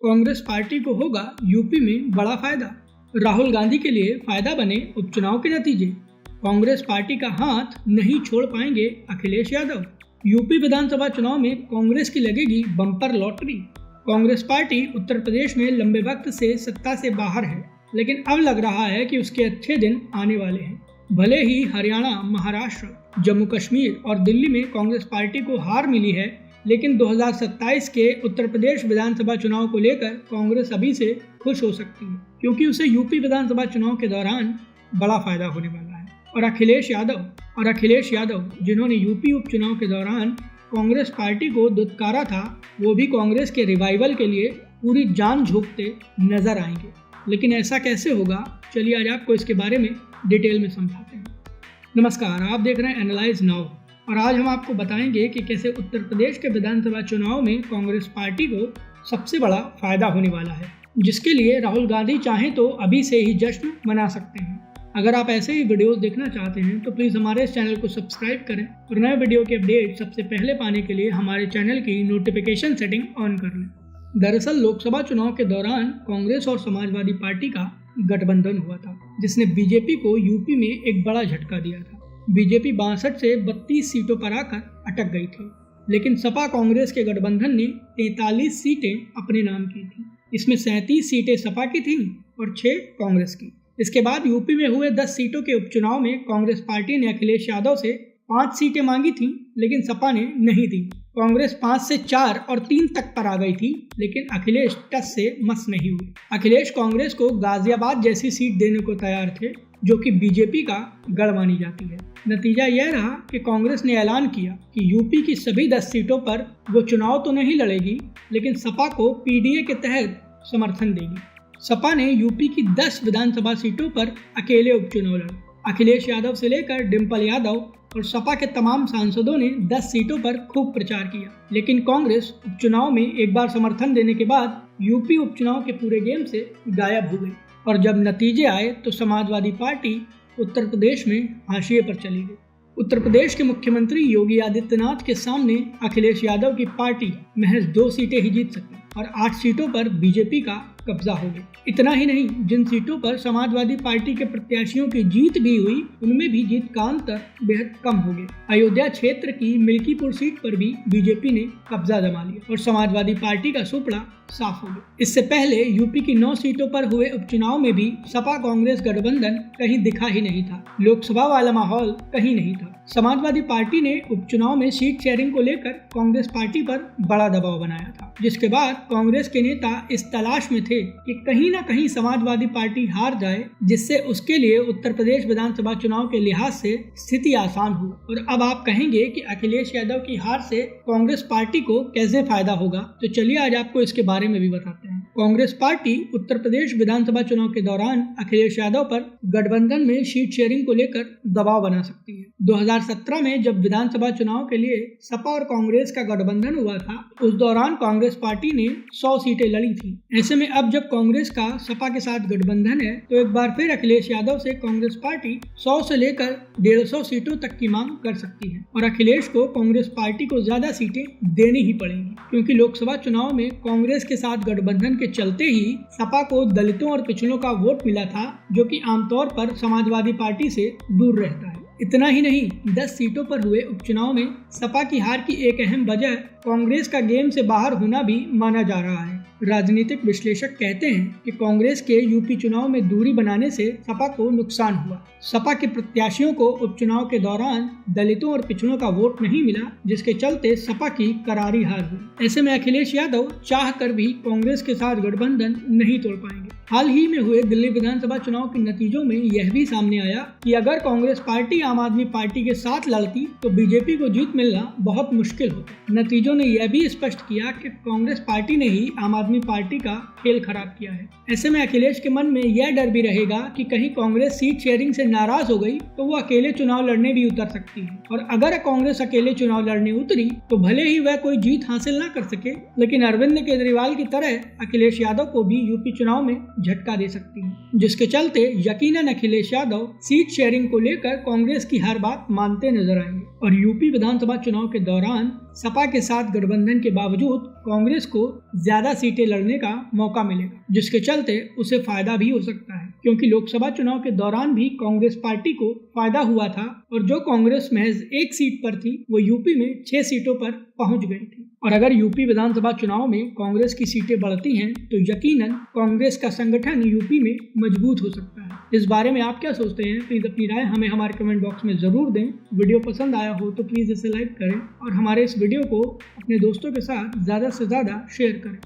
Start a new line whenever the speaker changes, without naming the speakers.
Congress party को होगा UP में बड़ा फायदा। राहुल गांधी के लिए फायदा बने उपचुनाव के नतीजे। कांग्रेस पार्टी का हाथ नहीं छोड़ पाएंगे अखिलेश यादव। यूपी विधानसभा चुनाव में कांग्रेस की लगेगी bumper lottery. Congress party Uttar Pradesh में लंबे वक्त से सत्ता से बाहर है, लेकिन अब लग रहा है कि उसके अच्छे दिन आने वाले हैं। भले ही हरियाणा, महाराष्ट्र, जम्मू कश्मीर और दिल्ली में कांग्रेस पार्टी को हार मिली है, लेकिन 2027 के उत्तर प्रदेश विधानसभा चुनाव को लेकर कांग्रेस अभी से खुश हो सकती है, क्योंकि उसे यूपी विधानसभा चुनाव के दौरान बड़ा फायदा होने वाला है। और अखिलेश यादव जिन्होंने यूपी उपचुनाव के दौरान कांग्रेस पार्टी को दुत्कारा था, वो भी कांग्रेस के रिवाइवल के लिए पूरी जान झोंकते नजर आएंगे। लेकिन ऐसा कैसे होगा, चलिए आज आपको इसके बारे में डिटेल में समझाते हैं। नमस्कार, आप देख रहे हैं एनालाइज नाउ और आज हम आपको बताएंगे कि कैसे उत्तर प्रदेश के विधानसभा चुनाव में कांग्रेस पार्टी को सबसे बड़ा फायदा होने वाला है, जिसके लिए राहुल गांधी चाहें तो अभी से ही जश्न मना सकते हैं। अगर आप ऐसे ही वीडियोस देखना चाहते हैं तो प्लीज़ हमारे इस चैनल को सब्सक्राइब करें और नए वीडियो के अपडेट सबसे पहले पाने के लिए हमारे चैनल की नोटिफिकेशन सेटिंग ऑन कर लें। दरअसल लोकसभा चुनाव के दौरान कांग्रेस और समाजवादी पार्टी का गठबंधन हुआ था, जिसने बीजेपी को यूपी में एक बड़ा झटका दिया था। बीजेपी 62 से 32 सीटों पर आकर अटक गई थी, लेकिन सपा कांग्रेस के गठबंधन ने 43 सीटें अपने नाम की थी। इसमें 37 सीटें सपा की थीं और 6 कांग्रेस की। इसके बाद यूपी में हुए 10 सीटों के उपचुनाव में कांग्रेस पार्टी ने अखिलेश यादव से 5 सीटें मांगी थीं, लेकिन सपा ने नहीं दी। कांग्रेस 5 से 4 और 3 तक पर आ गई थी, लेकिन अखिलेश टस से मस नहीं हुए। अखिलेश कांग्रेस को गाजियाबाद जैसी सीट देने को तैयार थे, जो कि बीजेपी का गढ़ मानी जाती है। नतीजा यह रहा कि कांग्रेस ने ऐलान किया कि यूपी की सभी 10 सीटों पर वो चुनाव तो नहीं लड़ेगी, लेकिन सपा को पीडीए के तहत समर्थन देगी। सपा ने यूपी की 10 विधानसभा सीटों पर अकेले उपचुनाव लड़ा। अखिलेश यादव से लेकर डिम्पल यादव और सपा के तमाम सांसदों ने 10 सीटों पर खूब प्रचार किया, लेकिन कांग्रेस उपचुनाव में एक बार समर्थन देने के बाद यूपी उपचुनाव के पूरे गेम से गायब हो गई। और जब नतीजे आए तो समाजवादी पार्टी उत्तर प्रदेश में हाशिए पर चली गई। उत्तर प्रदेश के मुख्यमंत्री योगी आदित्यनाथ के सामने अखिलेश यादव की पार्टी महज 2 सीटें ही जीत सकी और 8 सीटों पर बीजेपी का कब्जा हो गया। इतना ही नहीं, जिन सीटों पर समाजवादी पार्टी के प्रत्याशियों की जीत भी हुई, उनमें भी जीत का अंतर बेहद कम हो गया। अयोध्या क्षेत्र की मिल्कीपुर सीट पर भी बीजेपी ने कब्जा जमा लिया और समाजवादी पार्टी का सुपड़ा साफ हो गया। इससे पहले यूपी की 9 सीटों पर हुए उपचुनाव में भी सपा कांग्रेस गठबंधन कहीं दिखा ही नहीं था। लोकसभा वाला माहौल कहीं नहीं था। समाजवादी पार्टी ने उपचुनाव में सीट शेयरिंग को लेकर कांग्रेस पार्टी पर बड़ा दबाव बनाया था, जिसके बाद कांग्रेस के नेता इस तलाश में थे कि कहीं ना कहीं समाजवादी पार्टी हार जाए, जिससे उसके लिए उत्तर प्रदेश विधानसभा चुनाव के लिहाज से स्थिति आसान हो। और अब आप कहेंगे कि अखिलेश यादव की हार से कांग्रेस पार्टी को कैसे फायदा होगा, तो चलिए आज आपको इसके बारे में भी बताते हैं। कांग्रेस पार्टी उत्तर प्रदेश विधानसभा चुनाव के दौरान अखिलेश यादव पर गठबंधन में सीट शेयरिंग को लेकर दबाव बना सकती है। 2017 में जब विधानसभा चुनाव के लिए सपा और कांग्रेस का गठबंधन हुआ था, उस दौरान कांग्रेस पार्टी ने 100 सीटें लड़ी थी। ऐसे में अब जब कांग्रेस का सपा के साथ गठबंधन है, तो एक बार फिर अखिलेश यादव से कांग्रेस पार्टी 100 से लेकर 150 सीटों तक की मांग कर सकती है और अखिलेश को कांग्रेस पार्टी को ज्यादा सीटें देनी ही पड़ेंगी, क्योंकि लोकसभा चुनाव में कांग्रेस के साथ गठबंधन के चलते ही सपा को दलितों और पिछड़ों का वोट मिला था, जो कि आमतौर पर समाजवादी पार्टी से दूर रहता है। इतना ही नहीं, 10 सीटों पर हुए उपचुनाव में सपा की हार की एक अहम वजह कांग्रेस का गेम से बाहर होना भी माना जा रहा है। राजनीतिक विश्लेषक कहते हैं कि कांग्रेस के यूपी चुनाव में दूरी बनाने से सपा को नुकसान हुआ। सपा के प्रत्याशियों को उपचुनाव के दौरान दलितों और पिछड़ों का वोट नहीं मिला, जिसके चलते सपा की करारी हार हुई। ऐसे में अखिलेश यादव चाह कर भी कांग्रेस के साथ गठबंधन नहीं तोड़ पाएंगे। हाल ही में हुए दिल्ली विधानसभा चुनाव के नतीजों में यह भी सामने आया कि अगर कांग्रेस पार्टी आम आदमी पार्टी के साथ लड़ती तो बीजेपी को जीत मिलना बहुत मुश्किल होता। नतीजों ने यह भी स्पष्ट किया कि कांग्रेस पार्टी ने ही आम आदमी पार्टी का खेल खराब किया है। ऐसे में अखिलेश के मन में यह डर भी रहेगा कि कहीं कांग्रेस सीट शेयरिंग से नाराज हो गई तो वो अकेले चुनाव लड़ने भी उतर सकती है, और अगर कांग्रेस अकेले चुनाव लड़ने उतरी तो भले ही वह कोई जीत हासिल न कर सके, लेकिन अरविंद केजरीवाल की तरह अखिलेश यादव को भी यूपी चुनाव में झटका दे सकती है, जिसके चलते यकीनन अखिलेश यादव सीट शेयरिंग को लेकर कांग्रेस की हर बात मानते नजर आएंगे। और यूपी विधानसभा चुनाव के दौरान सपा के साथ गठबंधन के बावजूद कांग्रेस को ज्यादा सीटें सीटें लड़ने का मौका मिलेगा, जिसके चलते उसे फायदा भी हो सकता है, क्योंकि लोकसभा चुनाव के दौरान भी कांग्रेस पार्टी को फायदा हुआ था और जो कांग्रेस महज 1 सीट पर थी वो यूपी में 6 सीटों पर पहुंच गई थी। और अगर यूपी विधानसभा चुनाव में कांग्रेस की सीटें बढ़ती हैं तो यकीनन कांग्रेस का संगठन यूपी में मजबूत हो सकता है। इस बारे में आप क्या सोचते हैं? प्लीज अपनी राय हमें हमारे कमेंट बॉक्स में जरूर दें। वीडियो पसंद आया हो तो प्लीज इसे लाइक करें और हमारे इस वीडियो को अपने दोस्तों के साथ ज्यादा से ज्यादा शेयर करें।